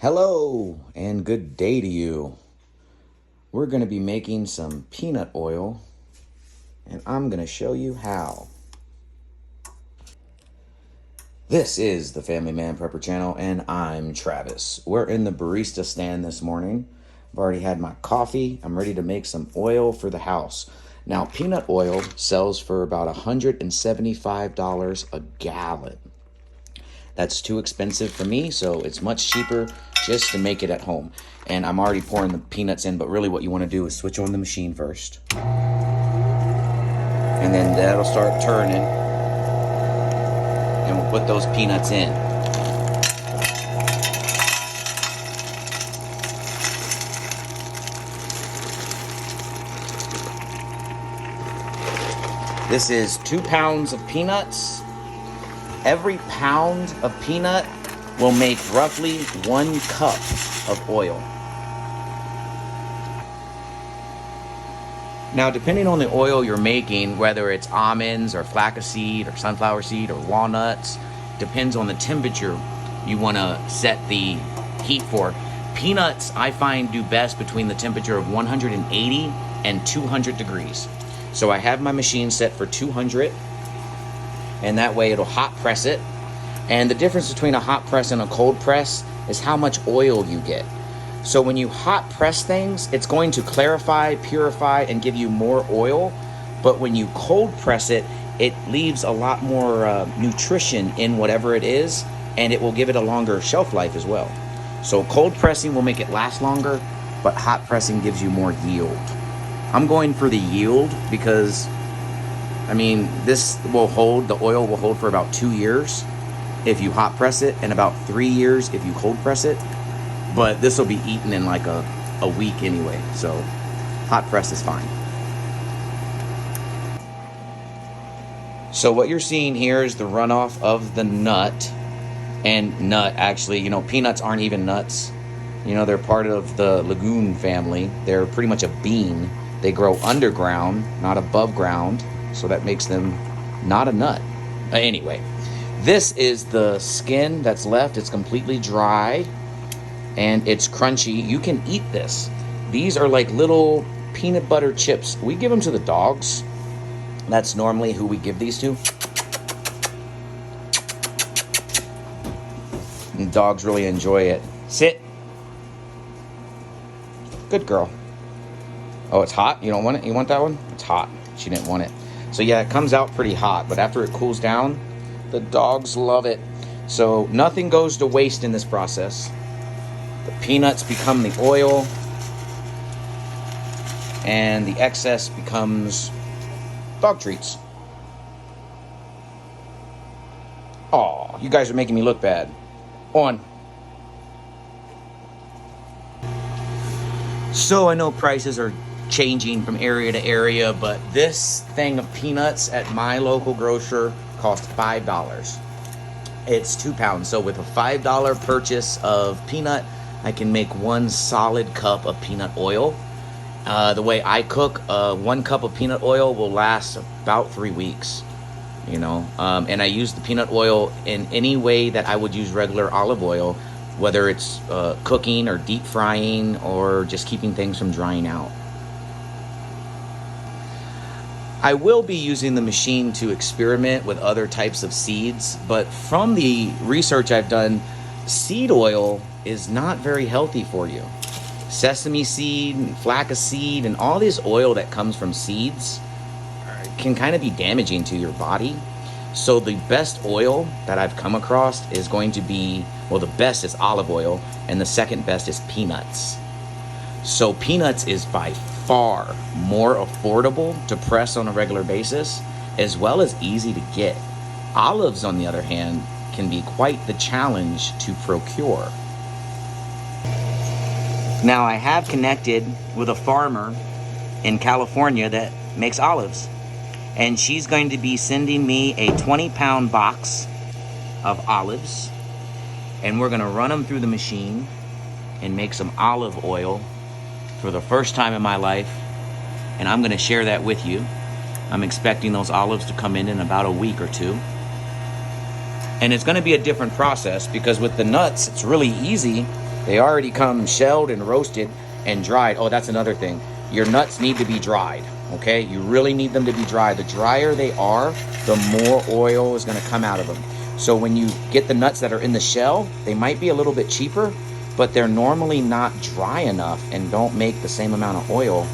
Hello and good day to you. We're going to be making some peanut oil and I'm going to show you how. This is the Family Man Prepper channel and I'm Travis. We're in the barista stand this morning. I've already had my coffee. I'm ready to make some oil for the house. Now, peanut oil sells for about $175 a gallon. That's too expensive for me, so it's much cheaper just to make it at home. And I'm already pouring the peanuts in, but really what you want to do is switch on the machine first. And then that'll start turning. And we'll put those peanuts in. This is 2 pounds of peanuts. Every pound of peanut will make roughly 1 cup of oil. Now, depending on the oil you're making, whether it's almonds or flaxseed or sunflower seed or walnuts, depends on the temperature you want to set the heat for. Peanuts, I find, do best between the temperature of 180 and 200 degrees. So I have my machine set for 200. And that way it'll hot press it. And the difference between a hot press and a cold press is how much oil you get. So when you hot press things, it's going to clarify, purify, and give you more oil. But when you cold press it, it leaves a lot more nutrition in whatever it is, and it will give it a longer shelf life as well. So cold pressing will make it last longer, but hot pressing gives you more yield. I'm going for the yield because this will hold, the oil will hold for about 2 years if you hot press it, and about 3 years if you cold press it. But this will be eaten in like a week anyway, so hot press is fine. So what you're seeing here is the runoff of the nut. And nut, actually, peanuts aren't even nuts. They're part of the legume family. They're pretty much a bean. They grow underground, not above ground. So that makes them not a nut. Anyway, this is the skin that's left. It's completely dry and it's crunchy. You can eat this. These are like little peanut butter chips. We give them to the dogs. That's normally who we give these to. And dogs really enjoy it. Sit. Good girl. Oh, it's hot? You don't want it? You want that one? It's hot. She didn't want it. So yeah, it comes out pretty hot, but after it cools down, the dogs love it. So nothing goes to waste in this process. The peanuts become the oil, and the excess becomes dog treats. Aw, you guys are making me look bad. On. So I know prices are changing from area to area, but this thing of peanuts at my local grocer cost $5. It's 2 pounds. So with a $5 purchase of peanut, I can make 1 solid cup of peanut oil. The way I cook, 1 cup of peanut oil will last about 3 weeks. And I use the peanut oil in any way that I would use regular olive oil, whether it's cooking or deep frying or just keeping things from drying out. I will be using the machine to experiment with other types of seeds, but from the research I've done, seed oil is not very healthy for you. Sesame seed and flaxseed and all this oil that comes from seeds can kind of be damaging to your body. So the best oil that I've come across is going to be, well, the best is olive oil, and the second best is peanuts. So peanuts is by far more affordable to press on a regular basis, as well as easy to get. Olives, on the other hand, can be quite the challenge to procure. Now, I have connected with a farmer in California that makes olives, and she's going to be sending me a 20-pound box of olives, and we're going to run them through the machine and make some olive oil for the first time in my life, and I'm going to share that with you. I'm expecting those olives to come in about a week or 2. And it's going to be a different process because with the nuts, it's really easy. They already come shelled and roasted and dried. Oh, that's another thing. Your nuts need to be dried, okay? You really need them to be dry. The drier they are, the more oil is gonna come out of them. So when you get the nuts that are in the shell, they might be a little bit cheaper, but they're normally not dry enough and don't make the same amount of oil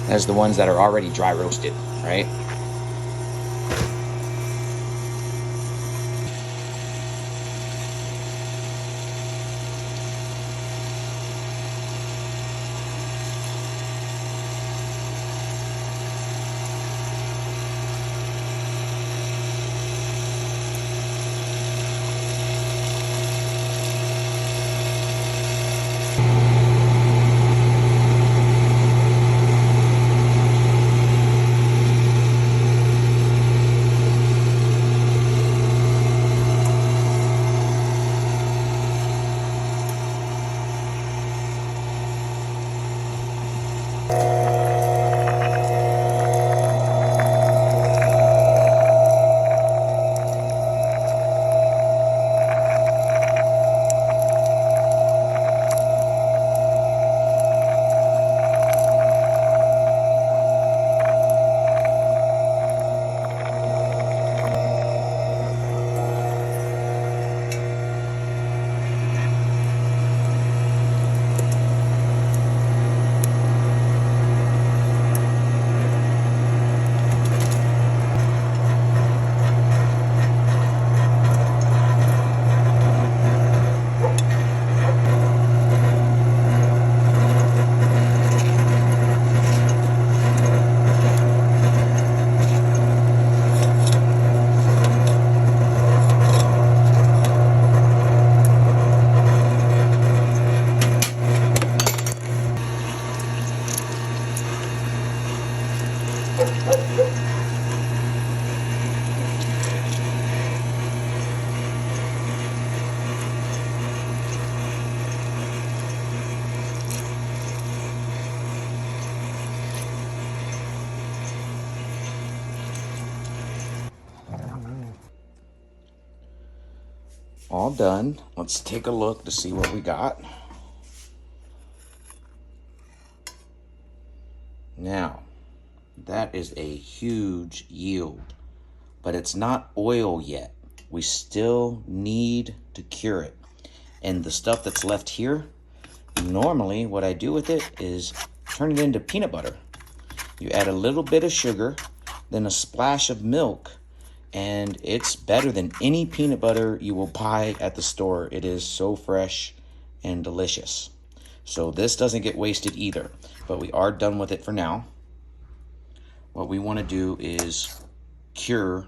as the ones that are already dry roasted, right? All done. Let's take a look to see what we got. Now, that is a huge yield, but it's not oil yet. We still need to cure it. And the stuff that's left here, normally what I do with it is turn it into peanut butter. You add a little bit of sugar, then a splash of milk, and it's better than any peanut butter you will buy at the store. It is so fresh and delicious. So this doesn't get wasted either, but we are done with it for now. What we want to do is cure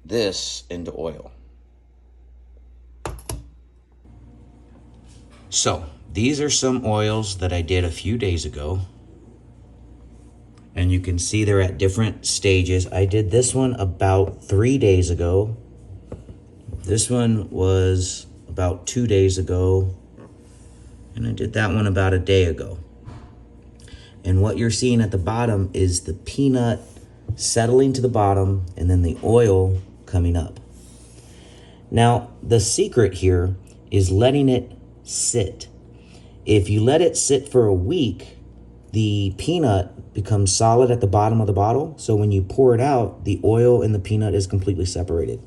this into oil. So these are some oils that I did a few days ago. And you can see they're at different stages. I did this one about 3 days ago. This one was about 2 days ago. And I did that one about a day ago. And what you're seeing at the bottom is the peanut settling to the bottom and then the oil coming up. Now, the secret here is letting it sit. If you let it sit for a week, the peanut becomes solid at the bottom of the bottle. So when you pour it out, the oil and the peanut is completely separated.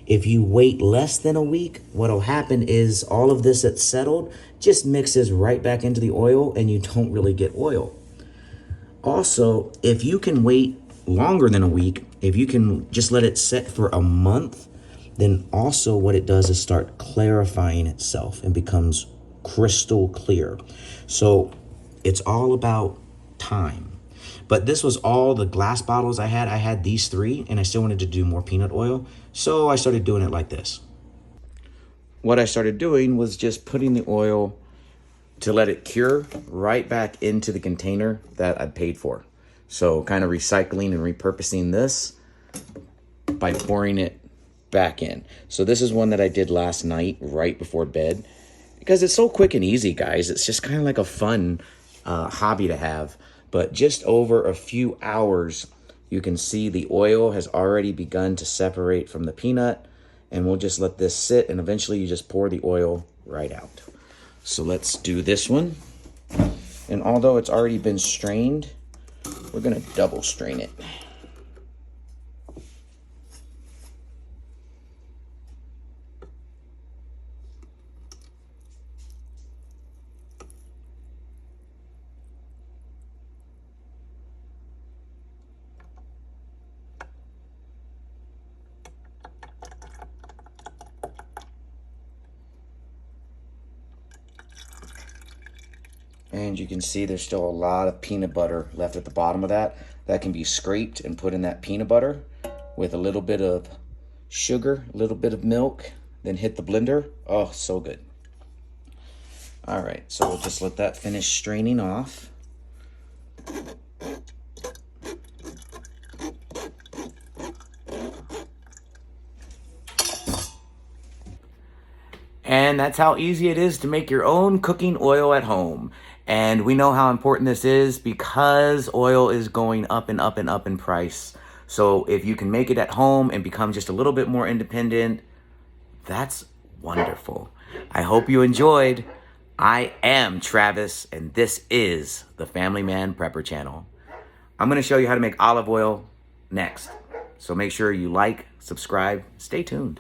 If you wait less than a week, what'll happen is all of this that's settled just mixes right back into the oil and you don't really get oil. Also, if you can wait longer than a week, if you can just let it set for a month, then also what it does is start clarifying itself and becomes crystal clear. So it's all about time. But this was all the glass bottles I had. I had these 3 and I still wanted to do more peanut oil. So I started doing it like this. What I started doing was just putting the oil to let it cure right back into the container that I paid for. So kind of recycling and repurposing this by pouring it back in. So this is one that I did last night right before bed because it's so quick and easy, guys. It's just kind of like a fun hobby to have. But just over a few hours, you can see the oil has already begun to separate from the peanut, and we'll just let this sit, and eventually you just pour the oil right out. So let's do this one. And although it's already been strained, we're gonna double strain it. And you can see there's still a lot of peanut butter left at the bottom of that. That can be scraped and put in that peanut butter with a little bit of sugar, a little bit of milk, then hit the blender. Oh, so good. All right, so we'll just let that finish straining off. And that's how easy it is to make your own cooking oil at home. And we know how important this is because oil is going up and up and up in price. So if you can make it at home and become just a little bit more independent, that's wonderful. I hope you enjoyed. I am Travis, and this is the Family Man Prepper Channel. I'm going to show you how to make olive oil next. So make sure you like, subscribe, stay tuned.